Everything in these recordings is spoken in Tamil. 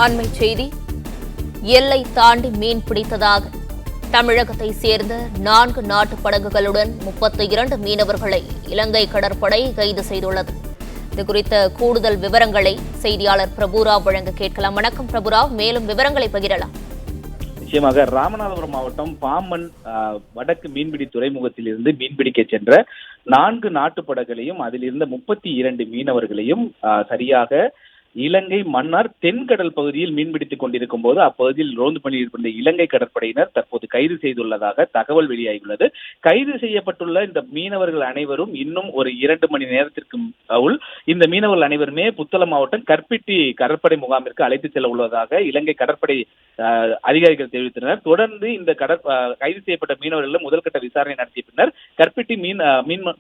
அண்மை செய்தி. எல்லை தாண்டி மீன் பிடித்ததாக தமிழகத்தை சேர்ந்த 4 நாட்டு படகுகளுடன் 32 மீனவர்களை இலங்கை கடற்படை கைது செய்துள்ளது. இதுகுறித்த கூடுதல் விவரங்களை செய்தியாளர் பிரபுராவ் வழங்க கேட்கலாம். வணக்கம் பிரபுராவ், மேலும் விவரங்களை பகிரலாம். நிச்சயமாக ராமநாதபுரம் மாவட்டம் பாம்பன் வடக்கு மீன்பிடி துறைமுகத்தில் இருந்து மீன்பிடிக்க சென்ற 4 நாட்டு படகுகளையும் அதில் இருந்த 32 மீனவர்களையும் சரியாக இலங்கை மன்னார் தென்கடல் பகுதியில் மீன்பிடித்துக் கொண்டிருக்கும் போது அப்பகுதியில் ரோந்து பணியில் இருந்த இலங்கை கடற்படையினர் தற்போது கைது செய்துள்ளதாக தகவல் வெளியாகியுள்ளது. கைது செய்யப்பட்டுள்ள இந்த மீனவர்கள் அனைவரும் இன்னும் ஒரு 2 மணி நேரத்திற்கு இந்த மீனவர்கள் அனைவருமே புத்தளம் மாவட்டம் கற்பிட்டி கடற்படை முகாமிற்கு அழைத்து செல்ல உள்ளதாக இலங்கை கடற்படை அதிகாரிகள் தெரிவித்தனர். தொடர்ந்து இந்த கைது செய்யப்பட்ட மீனவர்களிடம் முதல்கட்ட விசாரணை நடத்திய பின்னர் கற்பிட்டி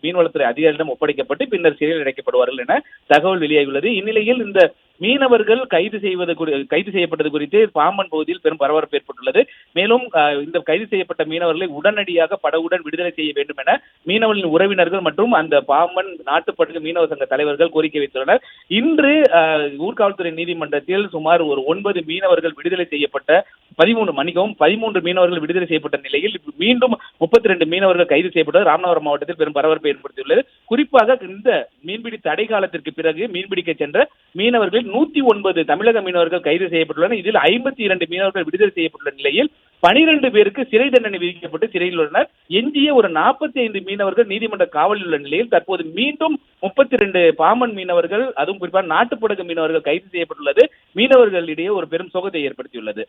மீன்வளத்துறை அதிகாரிகளிடம் ஒப்படைக்கப்பட்டு பின்னர் சிறையில் அடைக்கப்படுவார்கள் என தகவல் வெளியாகியுள்ளது. இந்நிலையில் இந்த மீனவர்கள் கைது செய்யப்பட்டது குறித்து பாம்பன் பகுதியில் பெரும் பரபரப்பு ஏற்பட்டுள்ளது. மேலும் இந்த கைது செய்யப்பட்ட மீனவர்களை உடனடியாக படகுடன் விடுதலை செய்ய வேண்டும் என மீனவர்களின் உறவினர்கள் மற்றும் அந்த பாம்பன் நாட்டுப்படகு மீனவர் சங்க தலைவர்கள் கோரிக்கை வைத்துள்ளனர். இன்று ஊர்காவல்துறை நீதிமன்றத்தில் சுமார் ஒரு 9 மீனவர்கள் விடுதலை செய்யப்பட்ட 13 மீனவர்கள் விடுதலை செய்யப்பட்ட நிலையில் மீண்டும் 32 மீனவர்கள் கைது செய்யப்பட்டது ராமநாதபுரம் மாவட்டத்தில் பெரும் பரபரப்பை ஏற்படுத்தியுள்ளது. குறிப்பாக இந்த மீன்பிடி தடை காலத்திற்கு பிறகு மீன்பிடிக்க சென்ற மீனவர்கள் 109 தமிழக மீனவர்கள் கைது செய்யப்பட்டுள்ளனர். இதில் 52 மீனவர்கள் விடுதலை செய்யப்பட்டுள்ள நிலையில் 12 பேருக்கு சிறை தண்டனை விதிக்கப்பட்டு சிறையில் உள்ளனர். எஞ்சிய ஒரு 45 மீனவர்கள் நீதிமன்ற காவலில் உள்ள நிலையில் தற்போது மீண்டும் 32 பாம்பன் மீனவர்கள், அதுவும் குறிப்பாக நாட்டுப்படகு மீனவர்கள் கைது செய்யப்பட்டுள்ளது மீனவர்களிடையே ஒரு பெரும் சோகத்தை ஏற்படுத்தியுள்ளது.